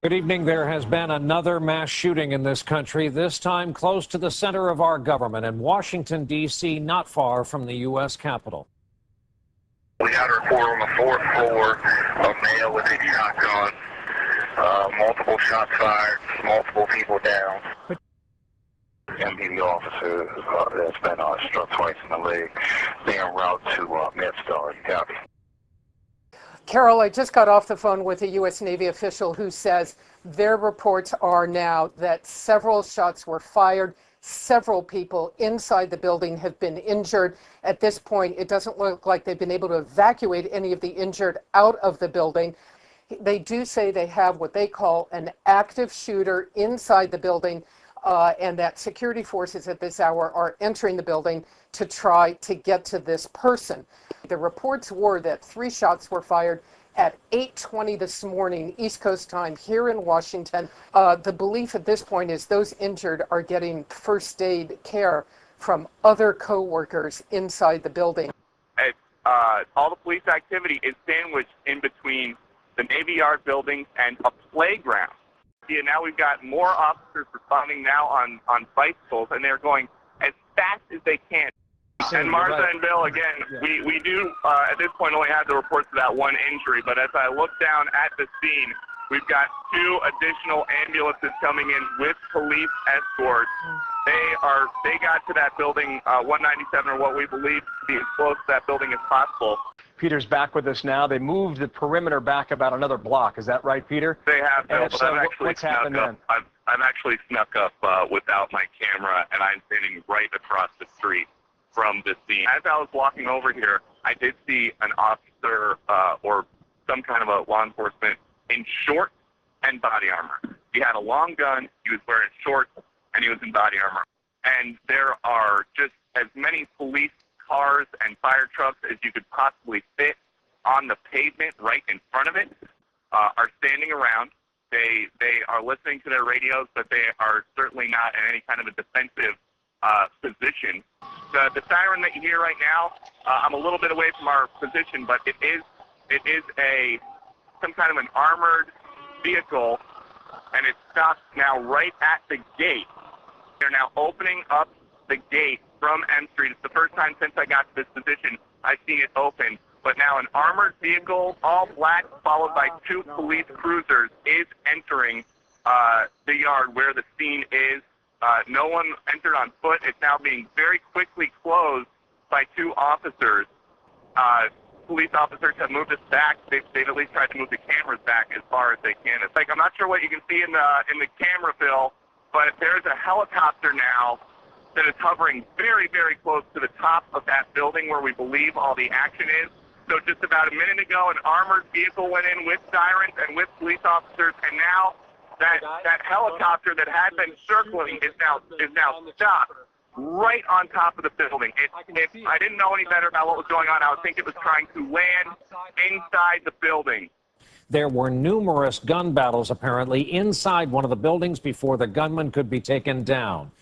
Good evening. There has been another mass shooting in this country, this time close to the center of our government in Washington, D.C., not far from the U.S. Capitol. We got a report on the fourth floor, a male with a shotgun, multiple shots fired, multiple people down. MPD officer that's been struck twice in the leg. They en route to MedStar. Copy. Carol, I just got off the phone with a U.S. Navy official who says their reports are now that several shots were fired. Several people inside the building have been injured. At this point, it doesn't look like they've been able to evacuate any of the injured out of the building. They do say they have what they call an active shooter inside the building, and that security forces at this hour are entering the building to try to get to this person. The reports were that 3 shots were fired at 8:20 this morning, East Coast time, here in Washington. The belief at this point is those injured are getting first aid care from other co-workers inside the building. All the police activity is sandwiched in between the Navy Yard buildings and a playground. Yeah, now we've got more officers responding now on bicycles, and they're going as fast as they can. And Martha and Bill, again, we do at this point only have the reports of that one injury, but as I look down at the scene, we've got 2 additional ambulances coming in with police escorts. They got to that building, 197, or what we believe to be as close to that building as possible. Peter's back with us now. They moved the perimeter back about another block. Is that right, Peter? They have, Bill, but what's happened then? I've actually snuck up without my camera, and I'm standing right across the street from the scene. As I was walking over here, I did see an officer or some kind of a law enforcement in shorts and body armor. He had a long gun, he was wearing shorts, and he was in body armor. And there are just as many police cars and fire trucks as you could possibly fit on the pavement right in front of it, are standing around. They are listening to their radios, but they are certainly not in any kind of a defensive position. The siren that you hear right now, I'm a little bit away from our position, but it is some kind of an armored vehicle, and it stops now right at the gate. They're now opening up the gate from M Street. It's the first time since I got to this position I've seen it open. But now an armored vehicle, all black, followed by 2 police cruisers, is entering the yard where the scene is. No one entered on foot. It's now being very quickly closed by 2 officers. Police officers have moved us back. They've at least tried to move the cameras back as far as they can. It's like, I'm not sure what you can see in the camera, Phil, but there's a helicopter now that is hovering very, very close to the top of that building where we believe all the action is. So just about a minute ago, an armored vehicle went in with sirens and with police officers, and now that helicopter that had been circling is now stopped right on top of the building. If I didn't know any better about what was going on, I would think it was trying to land inside the building. There were numerous gun battles apparently inside one of the buildings before the gunman could be taken down.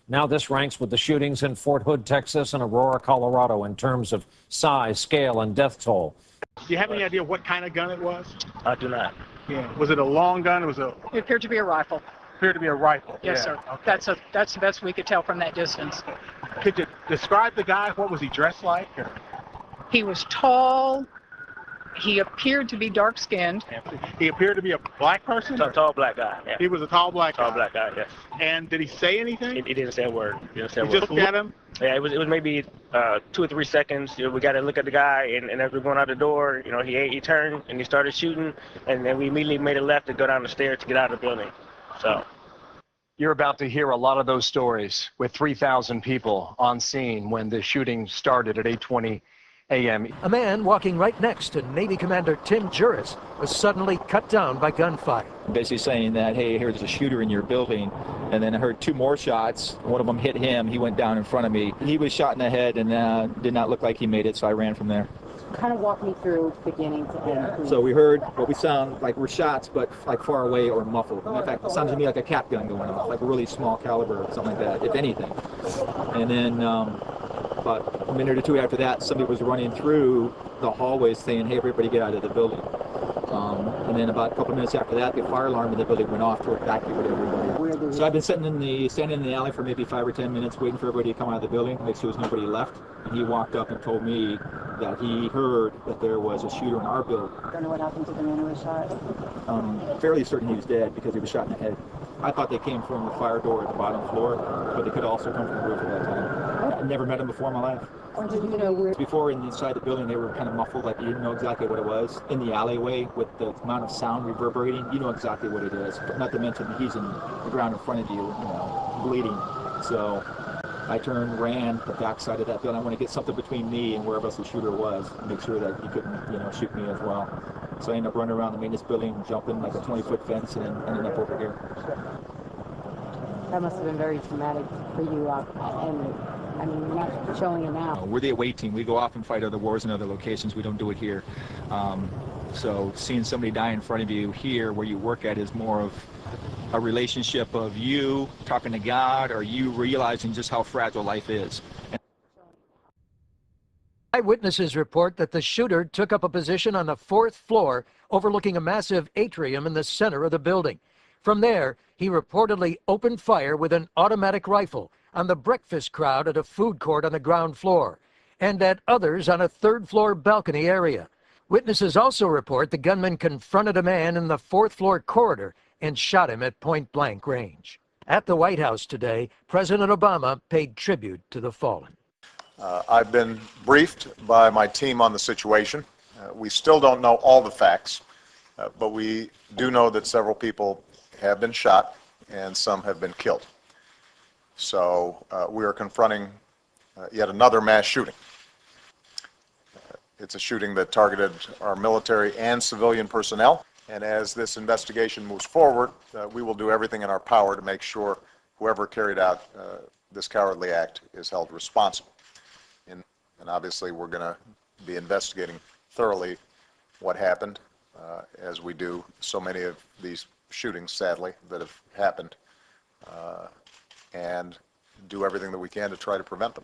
Now this ranks with the shootings in Fort Hood, Texas, and Aurora, Colorado in terms of size, scale, and death toll. Do you have any idea what kind of gun it was? I do not. Yeah. Was it a long gun? It appeared to be a rifle. Appeared to be a rifle. Yes, sir. Okay. That's the best we could tell from that distance. Could you describe the guy? What was he dressed like? He was tall. He appeared to be dark-skinned. He appeared to be a black person? A tall black guy, yeah. He was a tall black guy? Tall black guy, yes. And did he say anything? He didn't say a word. You just looked at him? Yeah, it was maybe 2 or 3 seconds. We got to look at the guy, and as we're going out the door, he turned and he started shooting, and then we immediately made a left to go down the stairs to get out of the building. So you're about to hear a lot of those stories with 3,000 people on scene when the shooting started at 8:20 a.m. A man walking right next to Navy Commander Tim Juris was suddenly cut down by gunfire. Basically saying that, hey, here's a shooter in your building. And then I heard 2 more shots. One of them hit him. He went down in front of me. He was shot in the head and did not look like he made it, so I ran from there. Kind of walk me through beginning to end. Please. So we heard what we sound like were shots, but like far away or muffled. In fact, it sounded to me like a cap gun going off, like a really small caliber or something like that, if anything. And then about a minute or 2 after that, somebody was running through the hallway saying, hey, everybody get out of the building. And And then about a couple minutes after that, the fire alarm in the building went off to evacuate everybody. So I've been standing in the alley for maybe 5 or 10 minutes waiting for everybody to come out of the building, make sure there's nobody left. And he walked up and told me that he heard that there was a shooter in our building. Don't know what happened to the man who was shot? Fairly certain he was dead because he was shot in the head. I thought they came from the fire door at the bottom floor, but they could also come from the roof at that time. I've never met him before in my life. Or did you know where? Before, inside the building, they were kind of muffled, like you didn't know exactly what it was. In the alleyway, with the amount of sound reverberating, you know exactly what it is. But not to mention that he's in the ground in front of you, bleeding. So I turned, ran the backside of that building. I want to get something between me and wherever else the shooter was, and make sure that he couldn't, shoot me as well. So I ended up running around the maintenance building, jumping like a 20-foot fence, and then ended up over here. That must have been very traumatic for you, and I mean, you're not showing it now. We're the away team. We go off and fight other wars in other locations. We don't do it here. So seeing somebody die in front of you here where you work at is more of a relationship of you talking to God or you realizing just how fragile life is. Eyewitnesses report that the shooter took up a position on the 4th floor overlooking a massive atrium in the center of the building. From there, he reportedly opened fire with an automatic rifle on the breakfast crowd at a food court on the ground floor and at others on a 3rd-floor balcony area. Witnesses also report the gunman confronted a man in the 4th-floor corridor and shot him at point-blank range. At the White House today, President Obama paid tribute to the fallen. I've been briefed by my team on the situation. We still don't know all the facts, but we do know that several people have been shot and some have been killed. So we are confronting yet another mass shooting. It's a shooting that targeted our military and civilian personnel. And as this investigation moves forward, we will do everything in our power to make sure whoever carried out this cowardly act is held responsible. And obviously we're going to be investigating thoroughly what happened, as we do so many of these shootings, sadly, that have happened, and do everything that we can to try to prevent them.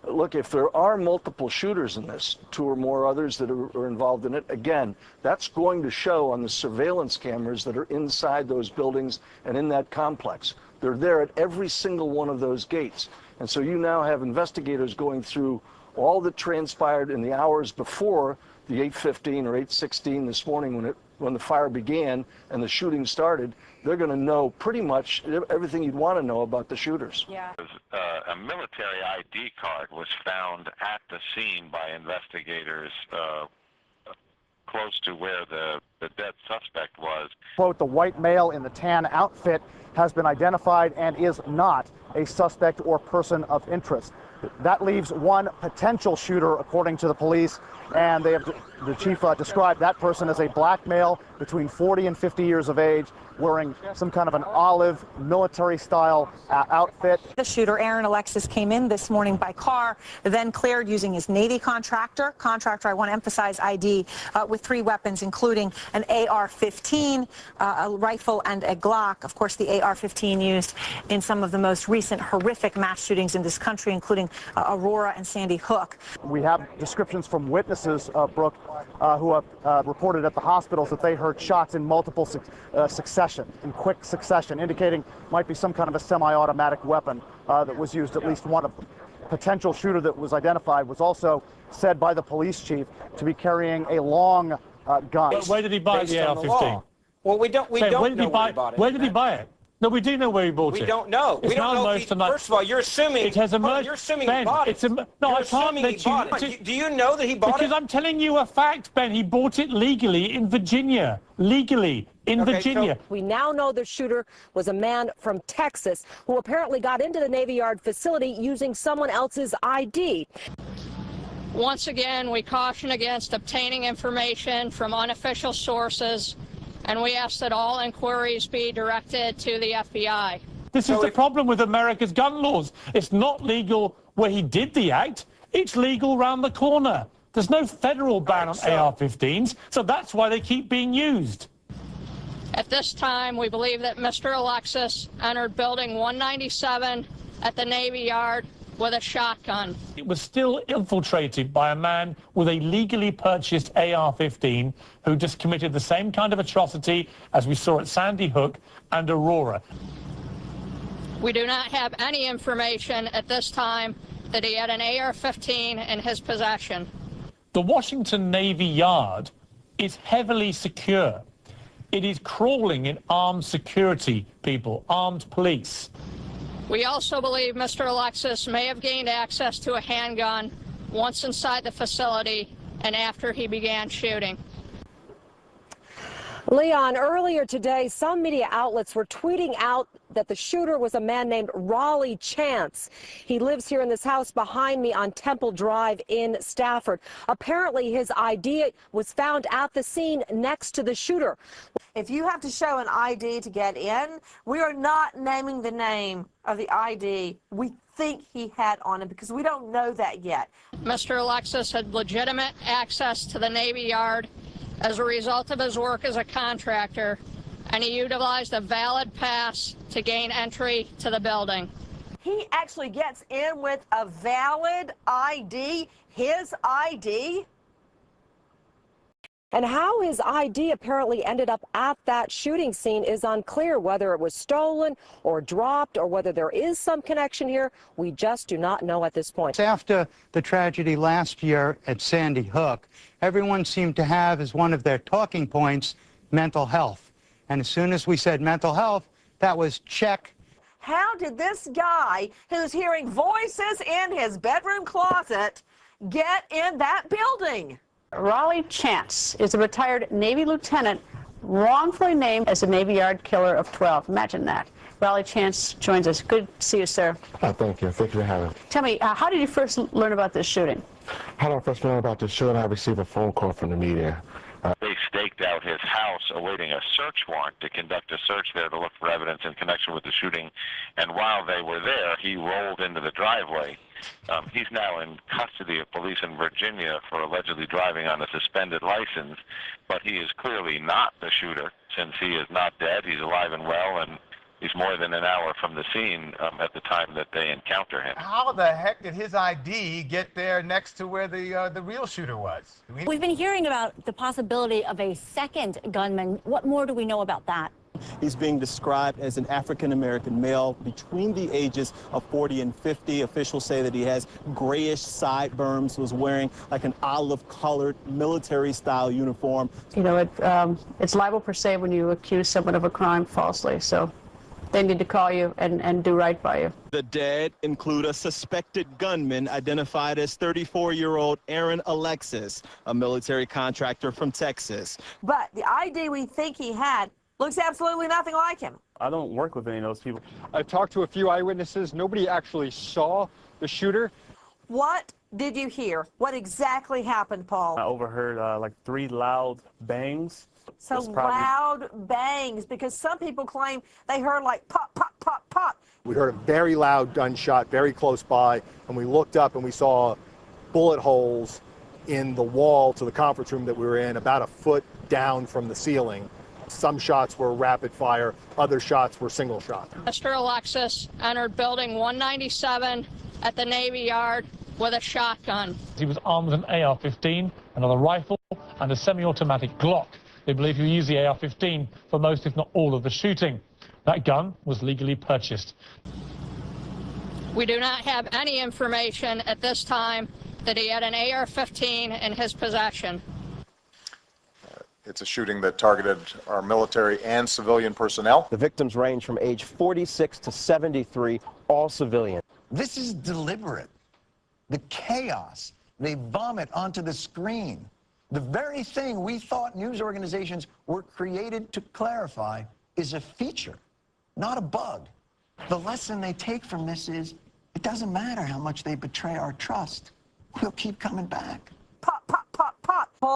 Look, if there are multiple shooters in this, 2 or more others that are involved in it, again, that's going to show on the surveillance cameras that are inside those buildings and in that complex. They're there at every single one of those gates. And so you now have investigators going through all that transpired in the hours before the 8:15 or 8:16 this morning when the fire began and the shooting started. They're going to know pretty much everything you'd want to know about the shooters. Yeah. A military ID card was found at the scene by investigators close to where the dead suspect was. Quote, the white male in the tan outfit has been identified and is not a suspect or person of interest. That leaves one potential shooter, according to the police, and the chief described that person as a black male between 40 and 50 years of age, wearing some kind of an olive military-style outfit. The shooter, Aaron Alexis, came in this morning by car, then cleared using his Navy contractor, I want to emphasize ID, with 3 weapons, including an AR-15, a rifle, and a Glock. Of course, the AR-15 used in some of the most recent horrific mass shootings in this country, including Aurora and Sandy Hook. We have descriptions from witnesses, Brooke, who have reported at the hospitals that they heard shots in multiple in quick succession, indicating might be some kind of a semi-automatic weapon that was used. At least one of them. Potential shooter that was identified was also said by the police chief to be carrying a long gun. Where did he buy the AR-15? Well, we don't know where he bought it. Where did he buy it? No, we do know where he bought it. We don't know. We don't know. First of all, you're assuming. It has emerged. You're assuming Ben, he bought it. No, I can't let you. Do you know that he bought it? Because I'm telling you a fact, Ben. He bought it legally in Virginia. Legally in Virginia. We now know the shooter was a man from Texas who apparently got into the Navy Yard facility using someone else's ID. Once again, we caution against obtaining information from unofficial sources, and we ask that all inquiries be directed to the FBI. This is the problem with America's gun laws. It's not legal where he did the act. It's legal round the corner. There's no federal ban on AR-15s, so that's why they keep being used. At this time, we believe that Mr. Alexis entered Building 197 at the Navy Yard with a shotgun. It was still infiltrated by a man with a legally purchased AR-15 who just committed the same kind of atrocity as we saw at Sandy Hook and Aurora. We do not have any information at this time that he had an AR-15 in his possession. The Washington Navy Yard is heavily secure. It is crawling in armed security people, armed police. We also believe Mr. Alexis may have gained access to a handgun once inside the facility and after he began shooting. Leon, earlier today, some media outlets were tweeting out that the shooter was a man named Raleigh Chance. He lives here in this house behind me on Temple Drive in Stafford. Apparently, his ID was found at the scene next to the shooter. If you have to show an ID to get in, we are not naming the name of the ID we think he had on him because we don't know that yet. Mr. Alexis had legitimate access to the Navy Yard as a result of his work as a contractor, and he utilized a valid pass to gain entry to the building. He actually gets in with a valid ID, his ID. And how his ID apparently ended up at that shooting scene is unclear. Whether it was stolen or dropped or whether there is some connection here, we just do not know at this point. After the tragedy last year at Sandy Hook, everyone seemed to have as one of their talking points mental health. And as soon as we said mental health, that was check. How did this guy who's hearing voices in his bedroom closet get in that building? Raleigh Chance is a retired Navy lieutenant wrongfully named as a Navy Yard killer of 12. Imagine that. Raleigh Chance joins us. Good to see you, sir. Oh, thank you. Thank you for having me. Tell me, how did you first learn about this shooting? How did I first learn about this shooting? I received a phone call from the media. They staked out his house awaiting a search warrant to conduct a search there to look for evidence in connection with the shooting. And while they were there, he rolled into the driveway. He's now in custody of police in Virginia for allegedly driving on a suspended license, but he is clearly not the shooter since he is not dead. He's alive and well, and he's more than an hour from the scene at the time that they encounter him. How the heck did his ID get there next to where the real shooter was? We've been hearing about the possibility of a second gunman. What more do we know about that? He's being described as an African-American male between the ages of 40 and 50. Officials say that he has grayish sideburns, was wearing like an olive-colored military-style uniform. You know, it's libel per se when you accuse someone of a crime falsely, so they need to call you and do right by you. The dead include a suspected gunman identified as 34-year-old Aaron Alexis, a military contractor from Texas. But the ID we think he had looks absolutely nothing like him. I don't work with any of those people. I've talked to a few eyewitnesses. Nobody actually saw the shooter. What did you hear? What exactly happened, Paul? I overheard like 3 loud bangs. So loud bangs, because some people claim they heard like pop, pop, pop, pop. We heard a very loud gunshot very close by, and we looked up and we saw bullet holes in the wall to the conference room that we were in, about a foot down from the ceiling. Some shots were rapid fire, other shots were single shot. Mr. Alexis entered building 197 at the Navy Yard with a shotgun. He was armed with an AR-15, another rifle, and a semi-automatic Glock. They believe he used the AR-15 for most, if not all, of the shooting. That gun was legally purchased. We do not have any information at this time that he had an AR-15 in his possession. It's a shooting that targeted our military and civilian personnel. The victims range from age 46 to 73, all civilian. This is deliberate. The chaos they vomit onto the screen, the very thing we thought news organizations were created to clarify, is a feature, not a bug. The lesson they take from this is, it doesn't matter how much they betray our trust. We'll keep coming back.